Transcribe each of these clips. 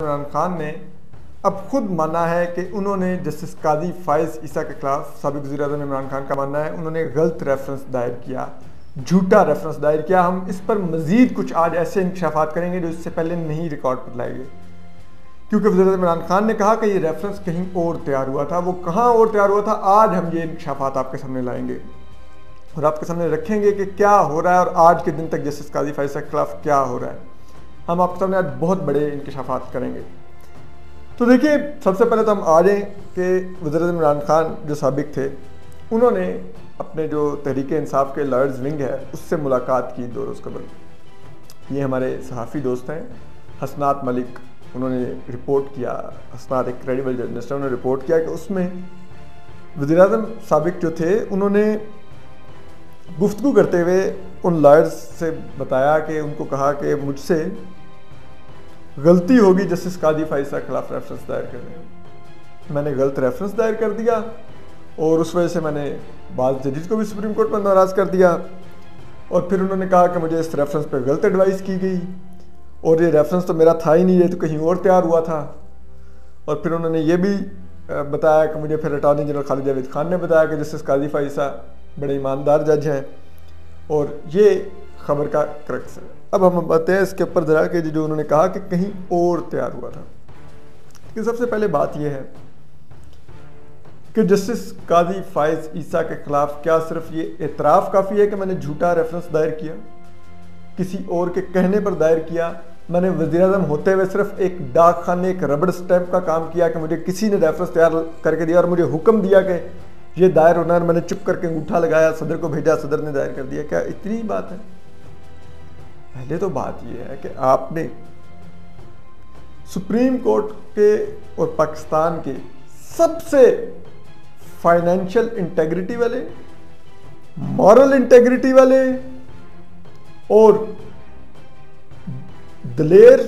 इमरान खान ने अब खुद माना है कि उन्होंने जस्टिस कादी फायज़ ईसा के खिलाफ साबिक़ वज़ीर-ए-आज़म इमरान खान का मानना है उन्होंने गलत रेफरेंस दायर किया, झूठा रेफरेंस दायर किया। हम इस पर मज़ीद कुछ आज ऐसे इंकशाफात करेंगे जो इससे पहले नहीं रिकॉर्ड पर लाए गए, क्योंकि वज़ीर-ए-आज़म इमरान खान ने कहा कि ये रेफरेंस कहीं और तैयार हुआ था। वो कहाँ और तैयार हुआ था, आज हम ये इंकशाफात आपके सामने लाएंगे और आपके सामने रखेंगे कि क्या हो रहा है और आज के दिन तक जस्टिस कादी फायज़ के खिलाफ क्या हो रहा है। हम आपके सामने आज बहुत बड़े इंकशाफात करेंगे। तो देखिए, सबसे पहले तो हम आ जाएँ कि वज़ीर-ए-आज़म इमरान खान जो साबिक़ थे, उन्होंने अपने जो तहरीक-ए-इंसाफ के लॉयर्स विंग है उससे मुलाकात की 2 रोज़ कबल। ये हमारे सहाफ़ी दोस्त हैं हसनात मलिक, उन्होंने रिपोर्ट किया। हसनात एक क्रेडिबल जर्नलिस्ट है, उन्होंने रिपोर्ट किया कि उसमें वज़ीर-ए-आज़म साबिक़ जो थे उन्होंने गुफ्तगू करते हुए उन लॉयर्स से बताया कि उनको कहा कि मुझसे गलती होगी जस्टिस कादी फायज़ के खिलाफ रेफरेंस दायर करने में। मैंने गलत रेफरेंस दायर कर दिया और उस वजह से मैंने बाज़ जजेस को भी सुप्रीम कोर्ट में नाराज़ कर दिया। और फिर उन्होंने कहा कि मुझे इस रेफरेंस पे गलत एडवाइस की गई और ये रेफरेंस तो मेरा था ही नहीं, ये तो कहीं और तैयार हुआ था। और फिर उन्होंने ये भी बताया कि मुझे फिर अटॉर्नी जनरल खालिद जावेद खान ने बताया कि जस्टिस कादी फायज़ बड़े ईमानदार जज हैं और ये खबर का क्रक्स है। अब हम बताते हैं इसके ऊपर ज़रा कि जो उन्होंने कहा कि कहीं और तैयार हुआ था। कि सबसे पहले बात यह है कि जस्टिस कादी फायज़ ईसा के खिलाफ क्या सिर्फ ये एतराफ़ काफ़ी है कि मैंने झूठा रेफरेंस दायर किया, किसी और के कहने पर दायर किया। मैंने वज़ीर-ए-आज़म होते हुए सिर्फ एक डाक खाने, एक रबड़ स्टैंप का काम किया कि मुझे किसी ने रेफरेंस तैयार करके दिया और मुझे हुक्म दिया कि ये दायर होना, मैंने चुप करके अंगूठा लगाया, सदर को भेजा, सदर ने दायर कर दिया। क्या इतनी बात है? पहले तो बात यह है कि आपने सुप्रीम कोर्ट के और पाकिस्तान के सबसे फाइनेंशियल इंटेग्रिटी वाले, मॉरल इंटेग्रिटी वाले और दलेर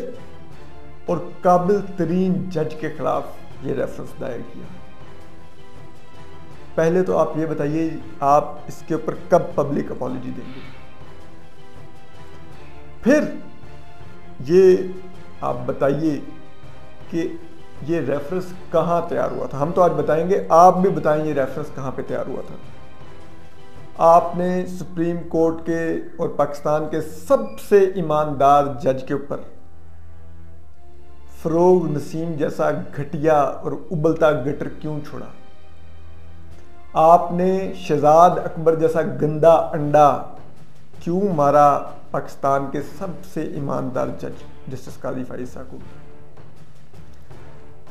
और काबिल तरीन जज के खिलाफ ये रेफरेंस दायर किया। पहले तो आप ये बताइए, आप इसके ऊपर कब पब्लिक अपॉलॉजी देंगे? फिर ये आप बताइए कि ये रेफरेंस कहाँ तैयार हुआ था। हम तो आज बताएंगे, आप भी बताएं ये रेफरेंस कहाँ पे तैयार हुआ था। आपने सुप्रीम कोर्ट के और पाकिस्तान के सबसे ईमानदार जज के ऊपर फरोग नसीम जैसा घटिया और उबलता गटर क्यों छोड़ा? आपने शहजाद अकबर जैसा गंदा अंडा क्यों मारा पाकिस्तान के सबसे ईमानदार जज जस्टिस कादी फायज़ को?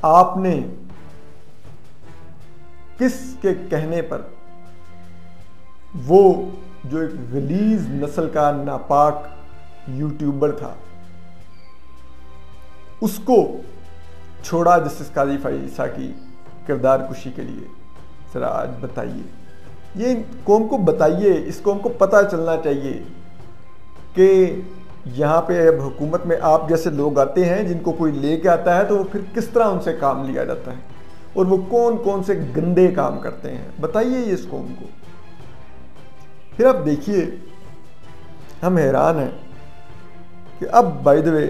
आपने किसके कहने पर वो जो एक गलीज नस्ल का नापाक यूट्यूबर था उसको छोड़ा जस्टिस कादी फायज़ की किरदार कुशी के लिए? जरा आज बताइए, ये कौम को बताइए, इस कौम को पता चलना चाहिए कि यहाँ पे अब हुकूमत में आप जैसे लोग आते हैं जिनको कोई लेके आता है तो वो फिर किस तरह उनसे काम लिया जाता है और वो कौन कौन से गंदे काम करते हैं। बताइए ये इस कौम को। फिर आप देखिए, हम हैरान हैं कि अब बाय द वे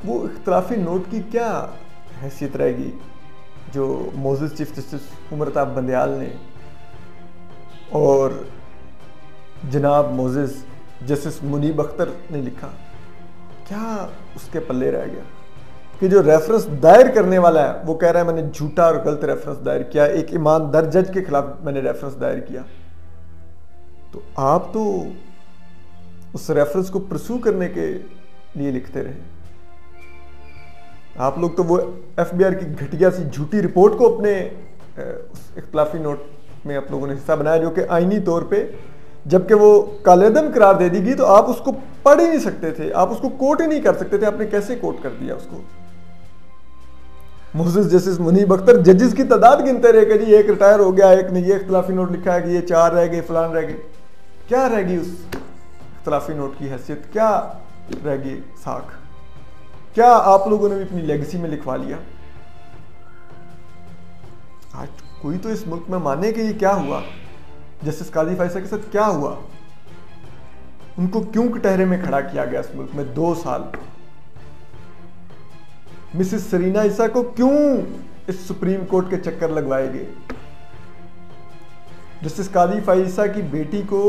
वो इख्तलाफी नोट की क्या हैसियत रहेगी जो मोज़िज़ चीफ जस्टिस उमर अताब बंदयाल ने और जनाब मोज़िज़ जस्टिस मुनीब अख्तर ने लिखा, क्या उसके पल्ले रह गया कि जो रेफरेंस दायर करने वाला है वो कह रहा है मैंने झूठा और गलत रेफरेंस दायर किया, एक ईमानदार जज के खिलाफ मैंने रेफरेंस दायर किया। तो आप तो उस रेफरेंस को परस्यू करने के लिए लिखते रहे। आप लोग तो वो FBI की घटिया सी झूठी रिपोर्ट को अपने उस इख्तलाफी नोट में आप लोगों ने हिस्सा बनाया, जो कि आईनी तौर पे जबकि वो कालेदम करार दे दी गई तो आप उसको पढ़ ही नहीं सकते थे, आप उसको कोट ही नहीं कर सकते थे। आपने कैसे कोट कर दिया उसको? मोज़िज़ जस्टिस मुनीब अख्तर जजेस की तादाद गिनते रहे कि जी एक रिटायर हो गया, एक ने ये इख्तलाफी नोट लिखा है कि ये 4 रह गए, फलान रह गए। क्या रह गई उस इख्तलाफी नोट की हैसियत? क्या रह गई साख? क्या आप लोगों ने भी अपनी लेगेसी में लिखवा लिया? आज कोई तो इस मुल्क में माने कि ये क्या हुआ, जस्टिस कादी फायज़ के साथ क्या हुआ। उनको क्यों कटहरे में खड़ा किया गया इस मुल्क में 2 साल? मिसेस सरीना ईसा को क्यों इस सुप्रीम कोर्ट के चक्कर लगवाए गए? जस्टिस कादी फाइसा की बेटी को,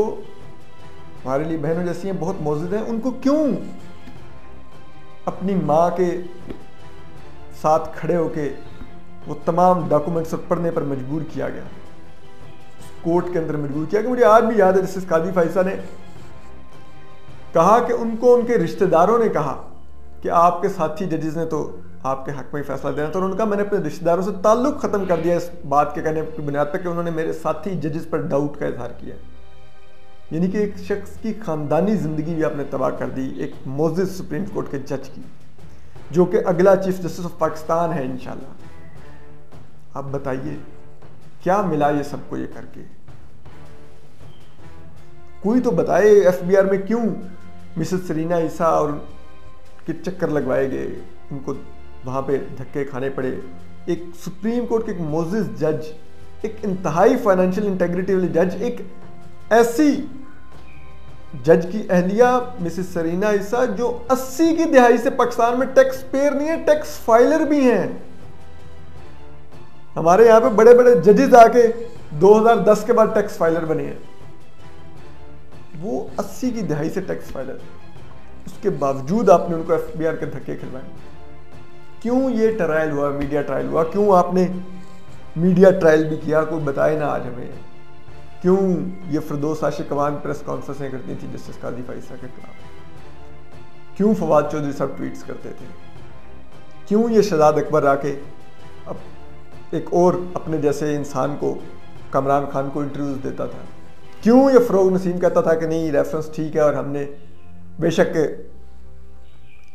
हमारे लिए बहनों जैसी हैं, बहुत मौजूद हैं, उनको क्यों अपनी माँ के साथ खड़े होके वो तमाम डॉक्यूमेंट्स पढ़ने पर मजबूर किया गया, कोर्ट के अंदर मजबूर किया गया? मुझे आज भी याद है जस्टिस कादी फाइसा ने कहा कि उनको उनके रिश्तेदारों ने कहा कि आपके साथी जजेस ने तो आपके हक में फैसला देना था, और उनका मैंने अपने रिश्तेदारों से ताल्लुक खत्म कर दिया इस बात के कहने की बुनियाद पर कि उन्होंने मेरे साथी जजेस पर डाउट का इजहार किया। यानी कि एक शख्स की खानदानी जिंदगी भी आपने तबाह कर दी, एक मोअज़्ज़िज़ सुप्रीम कोर्ट के जज की, जो कि अगला चीफ जस्टिस ऑफ पाकिस्तान है इंशाल्लाह। आप बताइए क्या मिला ये सबको ये करके? कोई तो बताए एफबीआर में क्यों मिसेस सरीना ईसा और के चक्कर लगवाए गए, उनको वहां पे धक्के खाने पड़े। एक सुप्रीम कोर्ट के एक मोअज़्ज़िज़ जज, एक इंतहाई फाइनेंशियल इंटेग्रिटी वाले जज, एक ऐसी जज की अहलिया मिसेस सरीना ईसा जो 80 की दिहाई से पाकिस्तान में टैक्स पेयर नहीं है, टैक्स फाइलर भी हैं। हमारे यहाँ पे बड़े बड़े जजेस आके 2010 के बाद टैक्स फाइलर बने हैं, वो 80 की दिहाई से टैक्स फाइलर, उसके बावजूद आपने उनको एफबीआर के धक्के खिलवाए। क्यों ये ट्रायल हुआ, मीडिया ट्रायल हुआ? क्यों आपने मीडिया ट्रायल भी किया? कोई बताए ना आज हमें। क्यों ये फिरदौस आशिक अवान प्रेस कॉन्फ्रेंसें करती थी जस्टिस कादी फाइसा के खिलाफ? क्यों फवाद चौधरी साहब ट्वीट्स करते थे? क्यों ये शहजाद अकबर आके अब एक और अपने जैसे इंसान को, कमरान खान को इंटरव्यूज देता था? क्यों ये फरोग नसीम कहता था कि नहीं रेफरेंस ठीक है, और हमने बेशक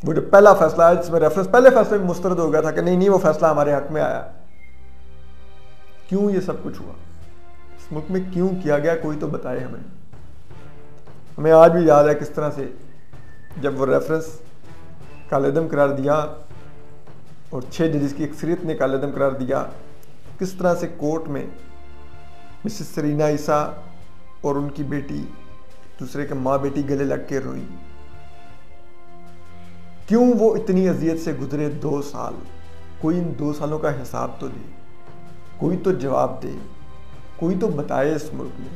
वो जो पहला फैसला है जिसमें रेफरेंस पहले फैसले में मुस्तरद हो गया था कि नहीं वो फैसला हमारे हक में आया? क्यों ये सब कुछ हुआ इस मुल्क में? क्यों किया गया? कोई तो बताए हमें। हमें आज भी याद है किस तरह से जब वो रेफरेंस कालेदम करार दिया और 6 जजेस की अक्सरियत ने कालेदम करार दिया, किस तरह से कोर्ट में मिसेस सरीना ईसा और उनकी बेटी दूसरे के माँ बेटी गले लग के रोई। क्यों वो इतनी अजियत से गुजरे 2 साल? कोई इन 2 सालों का हिसाब तो दे, कोई तो जवाब दे, कोई तो बताए इस मुल्क में,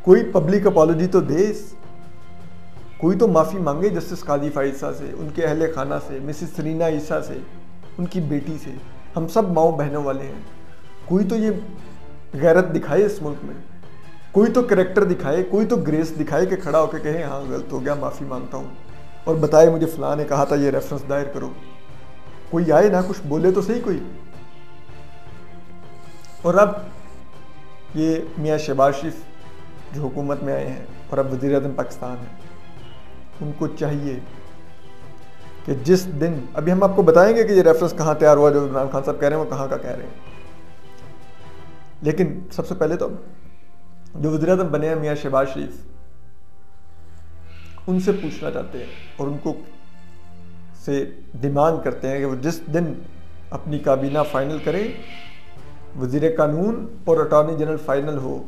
कोई पब्लिक अपॉलॉजी तो दे, कोई तो माफ़ी मांगे जस्टिस कादी फाइसा से, उनके अहले खाना से, मिसेस सरीना ईसा से, उनकी बेटी से। हम सब माओ बहनों वाले हैं। कोई तो ये गैरत दिखाए इस मुल्क में, कोई तो करैक्टर दिखाए, कोई तो ग्रेस दिखाए कि खड़ा होकर कहे हाँ गलत हो गया, माफ़ी मांगता हूँ, और बताए मुझे फलां ने कहा था ये रेफरेंस दायर करो। कोई आए ना, कुछ बोले तो सही कोई। और अब ये मियाँ शहबाज शरीफ जो हुकूमत में आए हैं और अब वज़ीर आज़म पाकिस्तान है, उनको चाहिए कि जिस दिन, अभी हम आपको बताएंगे कि ये रेफरेंस कहाँ तैयार हुआ, जो इमरान खान साहब कह रहे हैं वो कहाँ का कह रहे हैं, लेकिन सबसे पहले तो जो वज़ीर आज़म बने हैं मियाँ शहबाज शरीफ, उनसे पूछना चाहते हैं और उनको से डिमांड करते हैं कि वो जिस दिन अपनी काबीना फाइनल करें, वज़ीर कानून और अटॉर्नी जनरल फाइनल हो,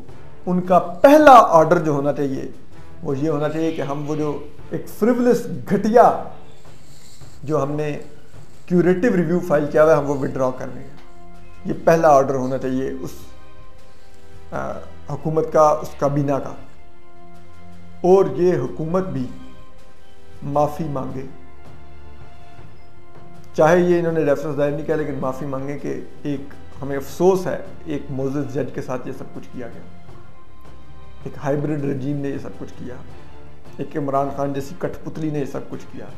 उनका पहला ऑर्डर जो होना चाहिए वो ये होना चाहिए कि हम वो जो एक फ्रिवलेस घटिया जो हमने क्यूरेटिव रिव्यू फाइल किया हुआ है हम वो विड्रॉ कर रहे हैं। ये पहला ऑर्डर होना चाहिए उस हुकूमत का, उस काबीना का, और ये हुकूमत भी माफ़ी मांगे, चाहे ये इन्होंने रेफरेंस दायर नहीं किया, लेकिन माफ़ी मांगे कि एक हमें अफसोस है एक मोअज़्ज़िज़ जज के साथ ये सब कुछ किया गया, एक हाइब्रिड रजीम ने ये सब कुछ किया, एक इमरान खान जैसी कठपुतली ने ये सब कुछ किया।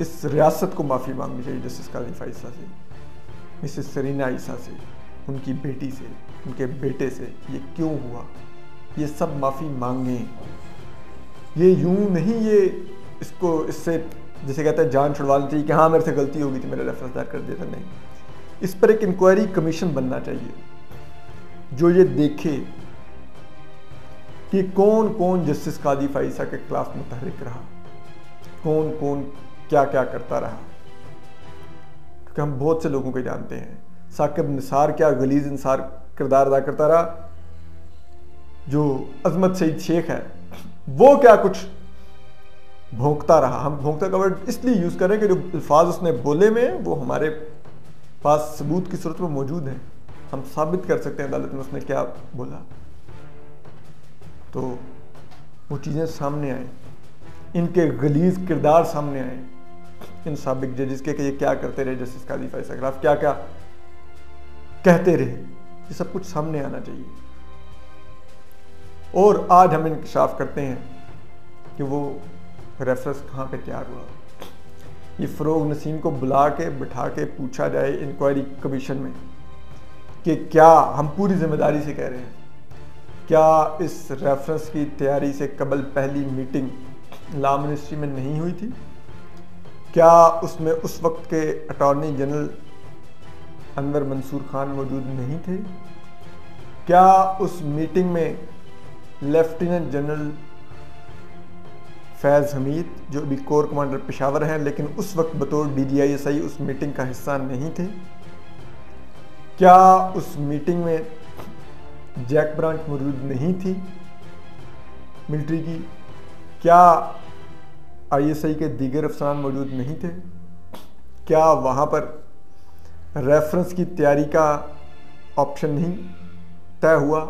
इस रियासत को माफ़ी मांगनी चाहिए जस्टिस कादी फाइसा से, मिसेस सरीना ईसा से, उनकी बेटी से, उनके बेटे से। ये क्यों हुआ? ये सब माफ़ी मांगें। ये यूं नहीं, ये इसको इससे जैसे कहते हैं जान छुड़वानी चाहिए कि हाँ मेरे से गलती हो गई थी, मेरा रेफरेंस दायर कर दिया था। नहीं, इस पर एक इंक्वायरी कमीशन बनना चाहिए जो ये देखे कि कौन कौन जस्टिस कादी फाइसा के खिलाफ मुतहरिक रहा, कौन कौन क्या क्या करता रहा, क्योंकि हम बहुत से लोगों को जानते हैं। साकिब निसार क्या गलीज इंसार किरदार अदा करता रहा, जो अजमत सईद शेख है वो क्या कुछ भोंकता रहा। हम भोंकता का वर्ड इसलिए यूज़ करें कि जो अल्फाज उसने बोले में वो हमारे पास सबूत की सूरत में मौजूद है, हम साबित कर सकते हैं अदालत में उसने क्या बोला। तो वो चीज़ें सामने आए, इनके गलीज किरदार सामने आए इन साबिक जजेस के कि ये क्या करते रहे, जस्टिस काजी फैसल के खिलाफ क्या क्या कहते रहे, ये सब कुछ सामने आना चाहिए। और आज हम इंकशाफ करते हैं कि वो रेफरेंस कहाँ पे तैयार हुआ। ये फ़रोग नसीम को बुला के बिठा के पूछा जाए इंक्वायरी कमीशन में कि क्या, हम पूरी जिम्मेदारी से कह रहे हैं, क्या इस रेफरेंस की तैयारी से कबल पहली मीटिंग लॉ मिनिस्ट्री में नहीं हुई थी? क्या उसमें उस वक्त के अटॉर्नी जनरल अनवर मंसूर खान मौजूद नहीं थे? क्या उस मीटिंग में लेफ्टिनेंट जनरल फैज़ हमीद, जो अभी कोर कमांडर पेशावर हैं लेकिन उस वक्त बतौर DGISI उस मीटिंग का हिस्सा नहीं थे? क्या उस मीटिंग में जैक ब्रांच मौजूद नहीं थी मिलिट्री की? क्या ISI के दीगर अफसरान मौजूद नहीं थे? क्या वहाँ पर रेफरेंस की तैयारी का ऑप्शन नहीं तय हुआ?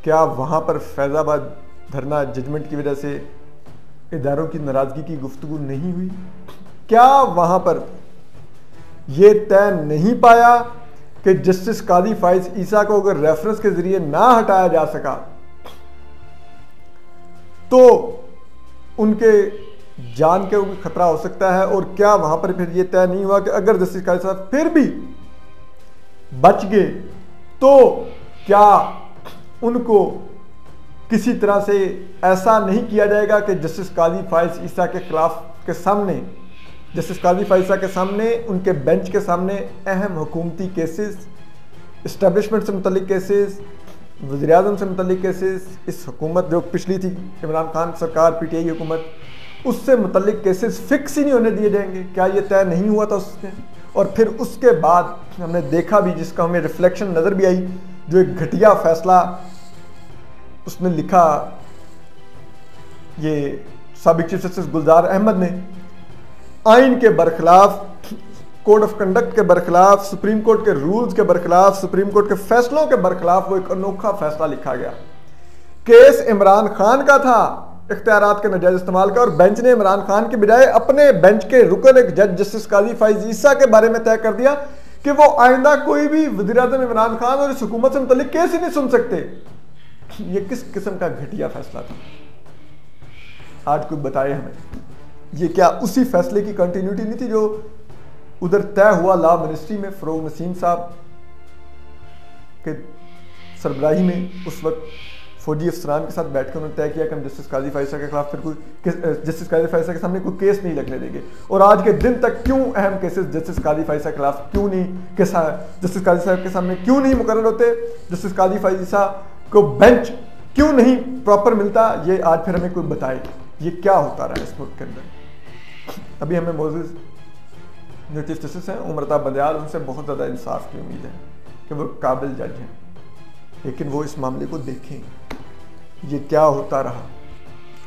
क्या वहाँ पर फैज़ाबाद धरना जजमेंट की वजह से इदारों की नाराज़गी की गुफ्तगू नहीं हुई? क्या वहाँ पर यह तय नहीं पाया कि जस्टिस कादी फाइज ईसा को अगर रेफरेंस के ज़रिए ना हटाया जा सका तो उनके जान के ऊपर खतरा हो सकता है? और क्या वहाँ पर फिर यह तय नहीं हुआ कि अगर जस्टिस कादी साहब फिर भी बच गए तो क्या उनको किसी तरह से ऐसा नहीं किया जाएगा कि जस्टिस कादी फाइज ईसा के खिलाफ के सामने, जस्टिस कादी फाइज ईसा के सामने, उनके बेंच के सामने अहम हुकूमती केसेस, इस्टेब्लिशमेंट से मुतल्लिक केसेस, वज़ीर-ए-आज़म से मुतल्लिक केसेस, इस हुकूमत जो पिछली थी इमरान खान सरकार PTI हुकूमत, उससे मुतल्लिक केसेस फिक्स ही नहीं होने दिए जाएंगे? क्या ये तय नहीं हुआ था उसमें? और फिर उसके बाद हमने देखा भी, जिसका हमें रिफ्लेक्शन नज़र भी आई, जो एक घटिया फैसला उसने लिखा ये साबिक चीफ जस्टिस गुलजार अहमद ने, आइन के बरखिलाफ, कोड ऑफ कंडक्ट के बरखिलाफ, सुप्रीम कोर्ट के रूल्स के बरखिलाफ, सुप्रीम कोर्ट के फैसलों के बरखिलाफ वो एक अनोखा फैसला लिखा गया। केस इमरान खान का था इख्तियारात के नाजायज इस्तेमाल का, और बेंच ने इमरान खान के बजाय अपने बेंच के रुकन एक जज जस्टिस कादी फाइज ईसा के बारे में तय कर दिया कि वो आइंदा कोई भी वज़ीर-ए-आज़म इमरान खान और इस हुकूमत से मुतल्लिक केस ही नहीं सुन सकते। ये किस किस्म का घटिया फैसला था? आज कोई बताए हमें, ये क्या उसी फैसले की कंटिन्यूटी नहीं थी जो उधर तय हुआ लॉ मिनिस्ट्री में फ़रोग नसीम साहब के सरबराही में? उस वक्त फौजी अफसरान के साथ बैठकर उन्होंने तय किया कि हम जस्टिस कादी फाइज ईसा के खिलाफ फिर कोई जस्टिस कादी फाइज ईसा के सामने कोई केस नहीं लगने देंगे। और आज के दिन तक क्यों अहम केसेस जस्टिस कादी फाइज ईसा के खिलाफ क्यों नहीं, जस्टिस कादी साहब के सामने क्यों नहीं मुकर्रर होते? जस्टिस कादी फाइज ईसा को बेंच क्यों नहीं प्रॉपर मिलता? ये आज फिर हमें कोई बताए, ये क्या होता रहा है इस मुल्क के अंदर। अभी हमें मोज़िज़ जो चीफ जस्टिस हैं उमरता बंदयाल, उनसे बहुत ज़्यादा इंसाफ की उम्मीद है कि वो काबिल जज हैं, लेकिन वो इस मामले को देखें, ये क्या होता रहा,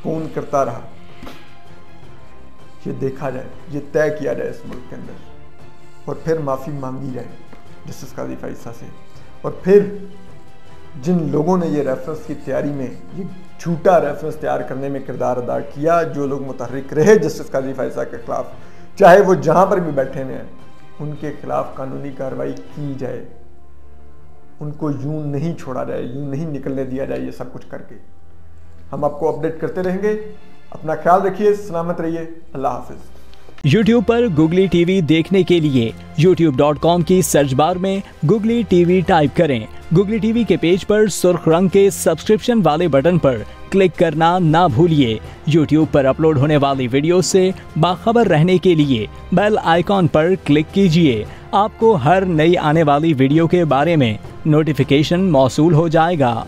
कौन करता रहा, ये देखा जाए, ये तय किया जाए इस मुल्क के अंदर, और फिर माफ़ी मांगी जाए जस्टिस कादी फाइज ईसा से। और फिर जिन लोगों ने ये रेफरेंस की तैयारी में, ये झूठा रेफरेंस तैयार करने में किरदार अदा किया, जो लोग मुतहर्रिक रहे जस्टिस कादी फाइज ईसा के खिलाफ, चाहे वो जहाँ पर भी बैठे हुए हैं, उनके खिलाफ कानूनी कार्रवाई की जाए, उनको यूं नहीं छोड़ा जाए, यूं नहीं निकलने दिया जाए। ये सब कुछ करके हम आपको अपडेट करते रहेंगे। अपना ख्याल रखिए, सलामत रहिए, अल्लाह हाफिज। YouTube पर Googly TV देखने के लिए youtube.com की सर्च बार में Googly TV टाइप करें। Googly TV के पेज पर सुर्ख रंग के सब्सक्रिप्शन वाले बटन पर क्लिक करना ना भूलिए। YouTube पर अपलोड होने वाली वीडियो से बाखबर रहने के लिए बेल आइकॉन पर क्लिक कीजिए। आपको हर नई आने वाली वीडियो के बारे में नोटिफिकेशन मौसूल हो जाएगा।